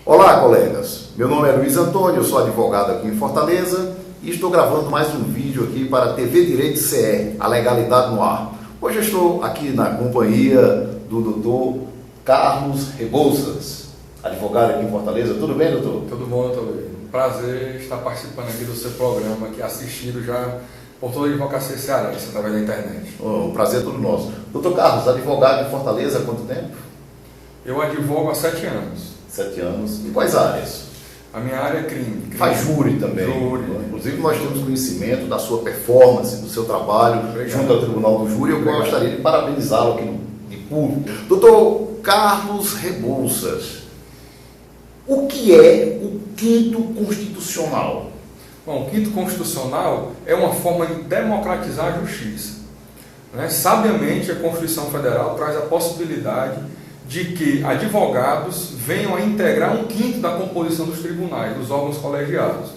Olá, colegas. Meu nome é Luiz Antônio, eu sou advogado aqui em Fortaleza e estou gravando mais um vídeo aqui para a TV Direito CE, a legalidade no ar. Hoje eu estou aqui na companhia do doutor Carlos Rebouças, advogado aqui em Fortaleza. Tudo bem, doutor? Tudo bom, doutor Luiz. Prazer estar participando aqui do seu programa, aqui assistido já por toda a advocacia cearense através da internet. O prazer é todo nosso. Doutor Carlos, advogado em Fortaleza há quanto tempo? Eu advogo há 7 anos. 7 anos. Em quais áreas? A minha área é crime. Faz júri também. Júri. Inclusive nós temos conhecimento da sua performance, do seu trabalho junto ao Tribunal do Júri. Eu gostaria de parabenizá-lo aqui de público. Doutor Carlos Rebouças, o que é o quinto constitucional? Bom, o quinto constitucional é uma forma de democratizar a justiça. Sabiamente, a Constituição Federal traz a possibilidade de que advogados venham a integrar 1/5 da composição dos tribunais, dos órgãos colegiados.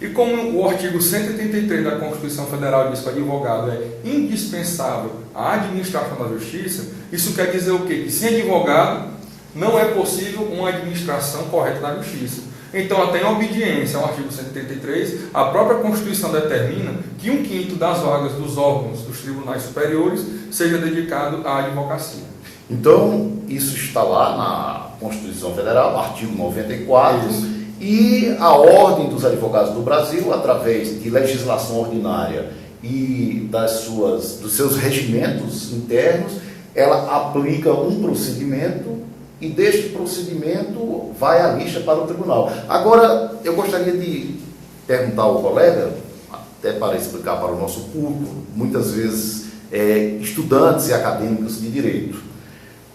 E como o artigo 183 da Constituição Federal diz que o advogado é indispensável à administração da justiça, isso quer dizer o quê? Que sem advogado não é possível uma administração correta da justiça. Então, até em obediência ao artigo 183, a própria Constituição determina que 1/5 das vagas dos órgãos dos tribunais superiores seja dedicado à advocacia. Então, isso está lá na Constituição Federal, artigo 94, isso. E a Ordem dos Advogados do Brasil, através de legislação ordinária e dos seus regimentos internos, ela aplica um procedimento e deste procedimento vai a lista para o tribunal. Agora, eu gostaria de perguntar ao colega, até para explicar para o nosso público, muitas vezes estudantes e acadêmicos de direito.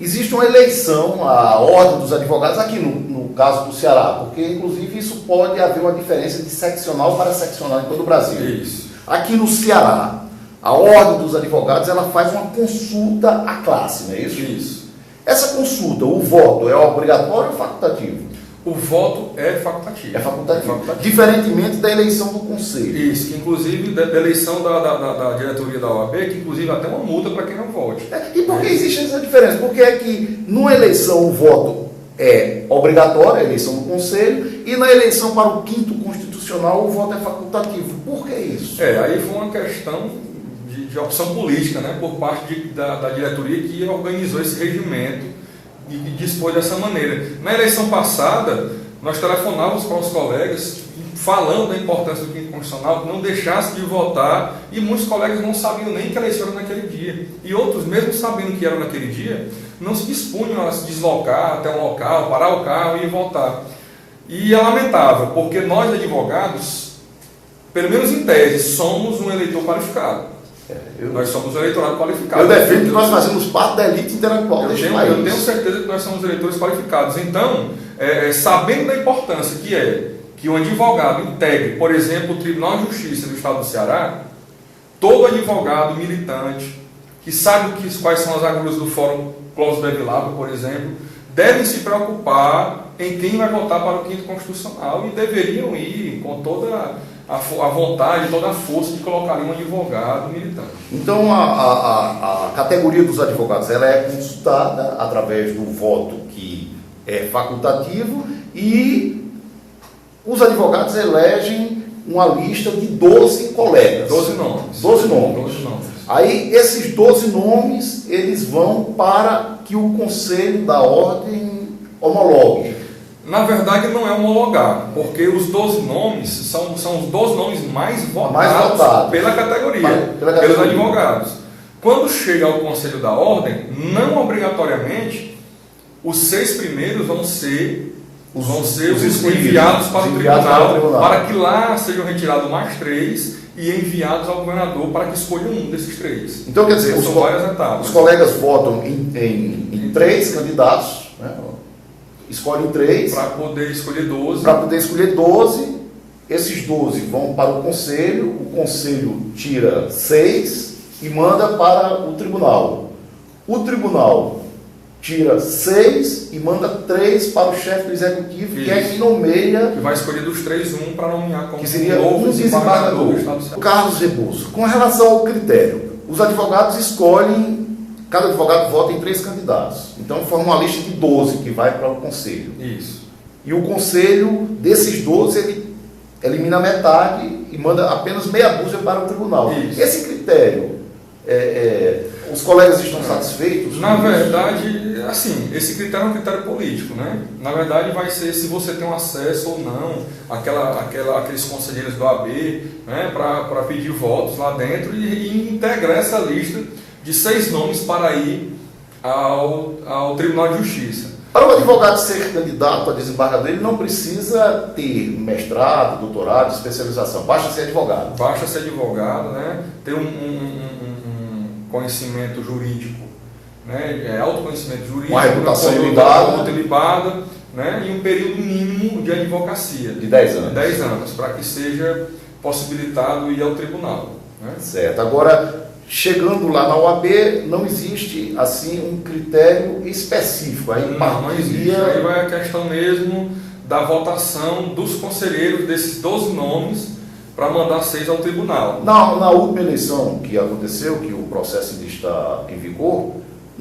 Existe uma eleição, a Ordem dos Advogados, aqui no caso do Ceará, porque inclusive isso pode haver uma diferença de seccional para seccional em todo o Brasil. Isso. Aqui no Ceará, a Ordem dos Advogados, ela faz uma consulta à classe, não é isso? Isso. Essa consulta, o voto, é obrigatório ou facultativo? O voto é facultativo. É facultativo. Diferentemente da eleição do Conselho. Isso, que inclusive da eleição da diretoria da OAB, que inclusive até uma multa para quem não vote. E por que existe essa diferença? Porque é que numa eleição o voto é obrigatório, a eleição do Conselho, e na eleição para o quinto constitucional o voto é facultativo. Por que isso? Aí foi uma questão de opção política, por parte da diretoria que organizou esse regimento e dispôs dessa maneira. Na eleição passada, nós telefonávamos para os colegas falando da importância do quinto constitucional, que não deixasse de votar, e muitos colegas não sabiam nem que a eleição era naquele dia. E outros, mesmo sabendo que era naquele dia, não se dispunham a se deslocar até um local, parar o carro e ir votar. E é lamentável, porque nós advogados, pelo menos em tese, somos um eleitor qualificado. Nós somos um eleitorado qualificado. Eu defendo que nós fazemos parte da elite intelectual deste país. Eu tenho certeza que nós somos eleitores qualificados. Então, sabendo da importância que é que um advogado integre, por exemplo, o Tribunal de Justiça do Estado do Ceará, todo advogado militante, que sabe quais são as agruras do Fórum Clóvis Bevilacqua, por exemplo, devem se preocupar em quem vai votar para o quinto constitucional e deveriam ir com toda a vontade, toda a força de colocar ali um advogado militante. Então, a categoria dos advogados ela é consultada através do voto que é facultativo e os advogados elegem uma lista de 12 colegas. 12 nomes. 12 nomes. Aí, esses 12 nomes, eles vão para que o Conselho da Ordem homologue. Na verdade, não é homologar, porque os 12 nomes são os 12 nomes mais votados pela categoria, pelos advogados. Quando chega ao Conselho da Ordem, não obrigatoriamente, os 6 primeiros vão ser os enviados para o tribunal, para que lá sejam retirados mais 3 e enviados ao governador para que escolha um desses 3. Então, quer dizer, são várias etapas. Os colegas votam em 3 candidatos, escolhem 3. Para poder escolher 12. Para poder escolher 12, esses 12 vão para o Conselho tira 6 e manda para o Tribunal. O Tribunal tira 6 e manda 3 para o chefe do Executivo, que é quem nomeia... Que vai escolher dos 3 um para nomear como que seria novo desembargador do Estado do Ceará. Carlos Rebouças, com relação ao critério, os advogados escolhem Cada advogado vota em 3 candidatos. Então forma uma lista de 12 que vai para o conselho. Isso. E o conselho, desses 12, ele elimina metade e manda apenas meia dúzia para o tribunal. Isso. Esse critério, os colegas estão satisfeitos? Na verdade, assim, esse critério é um critério político, né? Na verdade, vai ser se você tem um acesso ou não aqueles conselheiros do AB, né, para pedir votos lá dentro e integrar essa lista de 6 nomes para ir ao Tribunal de Justiça. Para o advogado ser candidato a desembargador, ele não precisa ter mestrado, doutorado, especialização. Basta ser advogado. Basta ser advogado, né? Ter um conhecimento jurídico, né? Autoconhecimento jurídico, uma reputação ilibada, né? E um período mínimo de advocacia. De 10 anos. 10 anos, para que seja possibilitado ir ao tribunal. Né? Certo. Agora, chegando lá na OAB, não existe assim um critério específico. Aí não existe. Aí vai a questão mesmo da votação dos conselheiros desses 12 nomes para mandar 6 ao tribunal. Na última eleição que aconteceu, que o processo ainda está em vigor,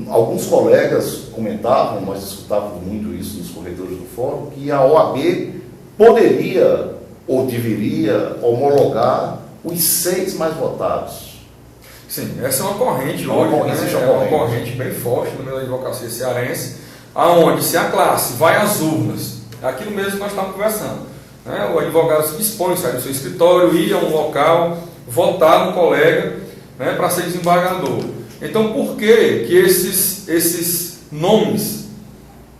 alguns colegas comentavam, nós escutávamos muito isso nos corredores do fórum, que a OAB poderia ou deveria homologar os 6 mais votados. Sim, essa é uma corrente hoje, né? É uma corrente bem forte no meio da advocacia cearense, aonde se a classe vai às urnas, aquilo mesmo que nós estamos conversando, né? O advogado se dispõe a sair do seu escritório, ir a um local, votar no colega, né, para ser desembargador. Então, por que esses nomes,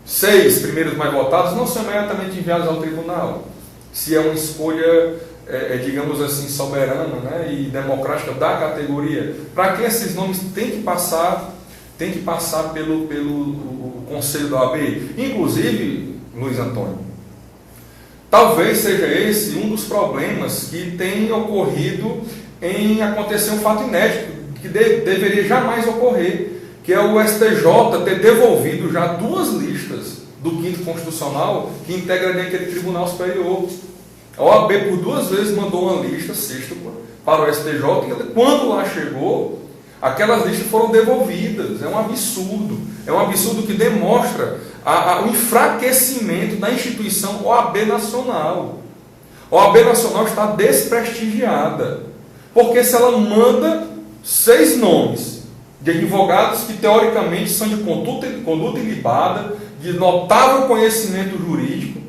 6 primeiros mais votados, não são imediatamente enviados ao tribunal? Se é uma escolha, digamos assim, soberana, né, e democrática da categoria, para que esses nomes têm que passar pelo Conselho da OAB? Inclusive, Luiz Antônio, talvez seja esse um dos problemas que tem ocorrido em acontecer um fato inédito, que deveria jamais ocorrer, que é o STJ ter devolvido já 2 listas do 5º Constitucional que integrariam aquele Tribunal Superior. A OAB por 2 vezes mandou uma lista, 6ª, para o STJ, e quando lá chegou, aquelas listas foram devolvidas. É um absurdo que demonstra o enfraquecimento da instituição OAB Nacional. A OAB Nacional está desprestigiada, porque se ela manda 6 nomes de advogados que teoricamente são de conduta ilibada, de notável conhecimento jurídico,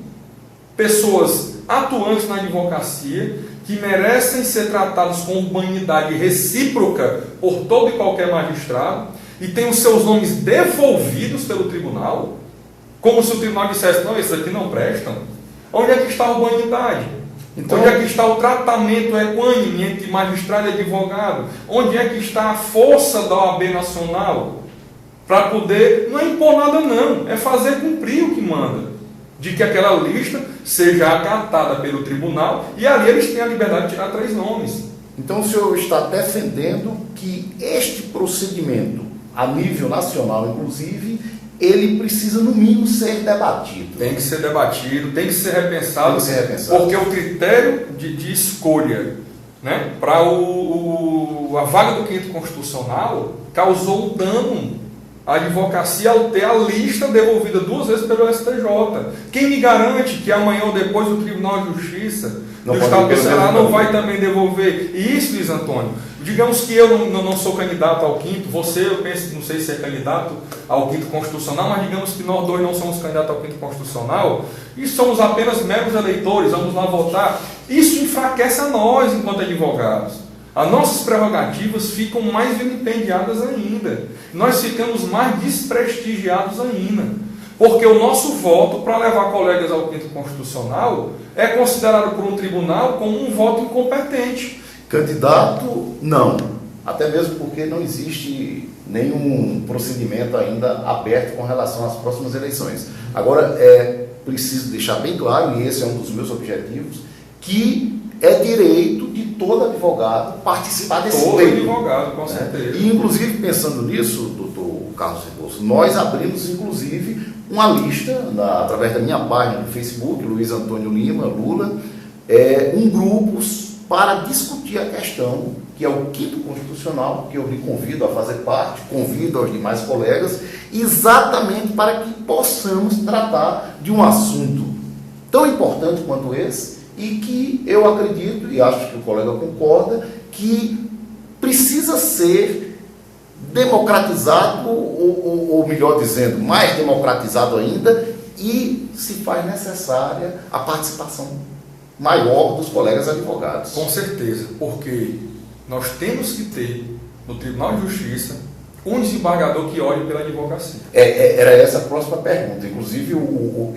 pessoas atuantes na advocacia, que merecem ser tratados com humanidade recíproca por todo e qualquer magistrado, e têm os seus nomes devolvidos pelo tribunal, como se o tribunal dissesse: não, esses aqui não prestam. Onde é que está a humanidade? Então, onde é que está o tratamento equânime entre magistrado e advogado? Onde é que está a força da OAB Nacional? Para poder, não é impor nada não, é fazer cumprir o que manda, de que aquela lista seja acatada pelo tribunal, e ali eles têm a liberdade de tirar 3 nomes. Então o senhor está defendendo que este procedimento, a nível nacional inclusive, ele precisa no mínimo ser debatido. Tem que ser debatido, tem que ser repensado, porque o critério de escolha, né, para a vaga do 5º Constitucional causou um dano à advocacia ao ter a lista devolvida 2 vezes pelo STJ. Quem me garante que amanhã ou depois o Tribunal de Justiça do Estado do Ceará não vai também devolver? E isso, Luiz Antônio, digamos que eu não sou candidato ao 5º, você, eu penso, não sei se é candidato ao 5º Constitucional, mas digamos que nós 2 não somos candidatos ao 5º Constitucional, e somos apenas meros eleitores, vamos lá votar. Isso enfraquece a nós enquanto advogados. As nossas prerrogativas ficam mais vilipendiadas ainda. Nós ficamos mais desprestigiados ainda. Porque o nosso voto para levar colegas ao 5º Constitucional é considerado por um tribunal como um voto incompetente. Candidato, não. Até mesmo porque não existe nenhum procedimento ainda aberto com relação às próximas eleições. Agora, é preciso deixar bem claro, e esse é um dos meus objetivos, que é direito de todo advogado participar desse pleito. Todo advogado, com certeza. E, inclusive, pensando nisso, doutor Carlos Rebouças, nós abrimos, inclusive, uma lista, através da minha página no Facebook, Luiz Antônio Lima, Lula, um grupo para discutir a questão, que é o 5º Constitucional, que eu lhe convido a fazer parte, convido aos demais colegas, exatamente para que possamos tratar de um assunto tão importante quanto esse e que eu acredito, e acho que o colega concorda, que precisa ser democratizado, ou melhor dizendo, mais democratizado ainda, e se faz necessária a participação maior dos colegas advogados. Com certeza, porque nós temos que ter no Tribunal de Justiça um desembargador que olhe pela advocacia. Era essa a próxima pergunta. Inclusive,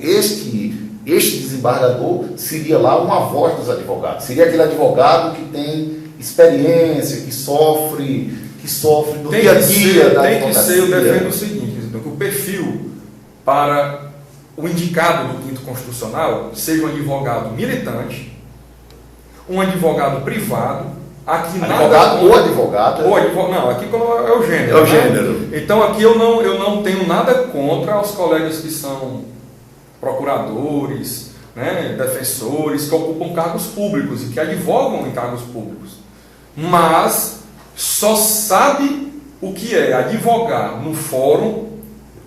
este desembargador seria lá uma voz dos advogados. Seria aquele advogado que tem experiência, que sofre no dia a dia da advocacia. Tem que ser, eu defendo o seguinte, que o perfil para o indicado do quinto constitucional seja um advogado militante, um advogado privado, aqui advogado ou advogada? Não, aqui é o gênero. É o gênero. Então aqui eu não tenho nada contra os colegas que são procuradores, né, defensores, que ocupam cargos públicos e que advogam em cargos públicos. Mas só sabe o que é advogar no fórum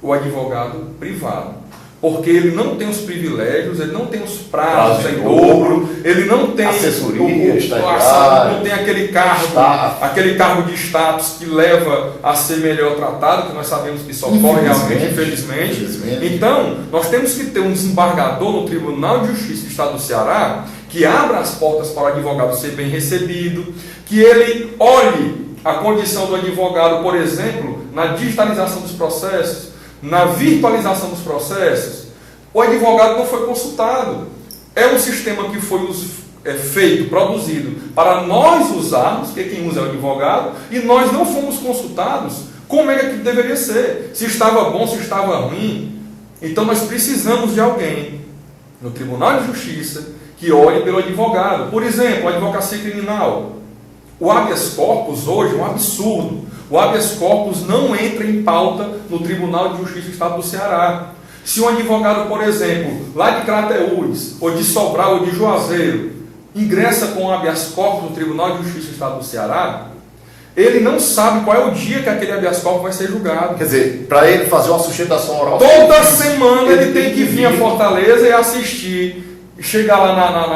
o advogado privado. Porque ele não tem os privilégios, ele não tem os prazos em dobro, ele não tem assessoria, não tem aquele cargo de status que leva a ser melhor tratado, que nós sabemos que só ocorre realmente, infelizmente. Então, nós temos que ter um desembargador no Tribunal de Justiça do Estado do Ceará que abra as portas para o advogado ser bem recebido, que ele olhe a condição do advogado, por exemplo, na digitalização dos processos, na virtualização dos processos. O advogado não foi consultado. É um sistema que foi feito, produzido para nós usarmos, porque quem usa é o advogado, e nós não fomos consultados como é que deveria ser, se estava bom, se estava ruim. Então nós precisamos de alguém no Tribunal de Justiça que olhe pelo advogado. Por exemplo, a advocacia criminal. O habeas corpus hoje é um absurdo. O habeas corpus não entra em pauta no Tribunal de Justiça do Estado do Ceará. Se um advogado, por exemplo, lá de Crateús, ou de Sobral, ou de Juazeiro, ingressa com o habeas corpus no Tribunal de Justiça do Estado do Ceará, ele não sabe qual é o dia que aquele habeas corpus vai ser julgado. Quer dizer, para ele fazer uma sustentação oral... Toda semana ele tem que vir a Fortaleza e assistir, chegar lá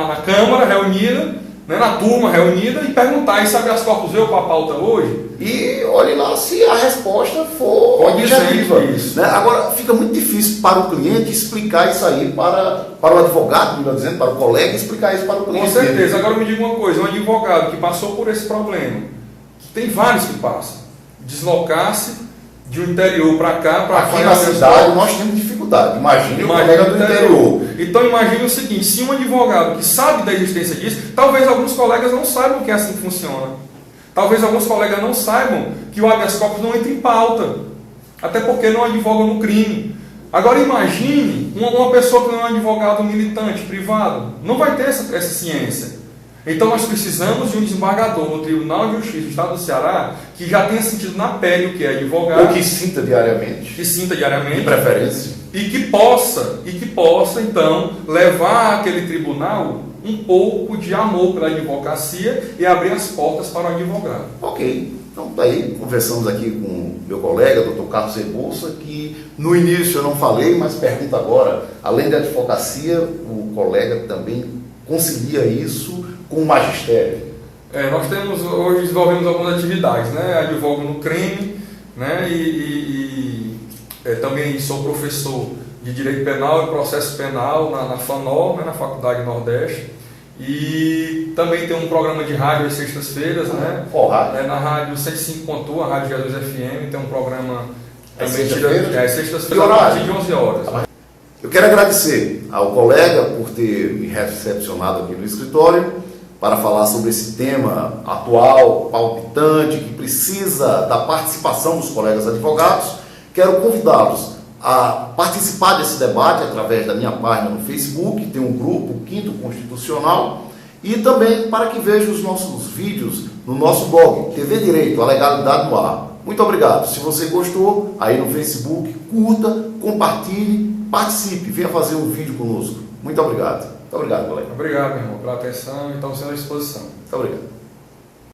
na Câmara reunida, né, na turma reunida, e perguntar, e sabe as corpus veio para a pauta hoje? E olhe lá se a resposta for objetiva. Né? Agora, fica muito difícil para o cliente explicar isso aí para o advogado, melhor dizendo, para o colega, explicar isso para o cliente. Com certeza. Agora me diga uma coisa, um advogado que passou por esse problema, que tem vários que passam, deslocar-se de um interior para cá, para aqui na cidade nós temos dificuldade. Imagine o colega do interior. Então imagine o seguinte, se um advogado que sabe da existência disso, talvez alguns colegas não saibam que é assim que funciona. Talvez alguns colegas não saibam que o habeas corpus não entra em pauta, até porque não advogam no crime. Agora imagine uma pessoa que não é um advogado militante, privado, não vai ter essa ciência. Então nós precisamos de um desembargador no Tribunal de Justiça do Estado do Ceará que já tenha sentido na pele o que é advogado. Ou que sinta diariamente. Que sinta diariamente. De preferência. E que possa, então, levar àquele tribunal um pouco de amor pela advocacia e abrir as portas para o advogado. Ok. Então, daí, conversamos aqui com meu colega, Dr. Carlos Rebouça, que no início eu não falei, mas pergunta agora, além da advocacia, o colega também concilia isso com o magistério? Nós hoje desenvolvemos algumas atividades, né? Advogo no crime, né? Também sou professor de Direito Penal e Processo Penal na FANOL, né? Na Faculdade Nordeste. E também tem um programa de rádio às sextas-feiras, né? Qual rádio? Na rádio 105.1, a Rádio Jesus FM, tem um programa às sextas-feiras? Sextas-feiras, a partir de 11 horas. Eu quero agradecer ao colega por ter me recepcionado aqui no escritório para falar sobre esse tema atual, palpitante, que precisa da participação dos colegas advogados. Quero convidá-los a participar desse debate através da minha página no Facebook, tem um grupo, Quinto Constitucional, e também para que vejam os nossos vídeos no nosso blog, TV Direito, a Legalidade no Ar. Muito obrigado. Se você gostou, aí no Facebook, curta, compartilhe, participe, venha fazer um vídeo conosco. Muito obrigado. Muito obrigado, colega. Obrigado, meu irmão, pela atenção e estamos à disposição. Muito obrigado.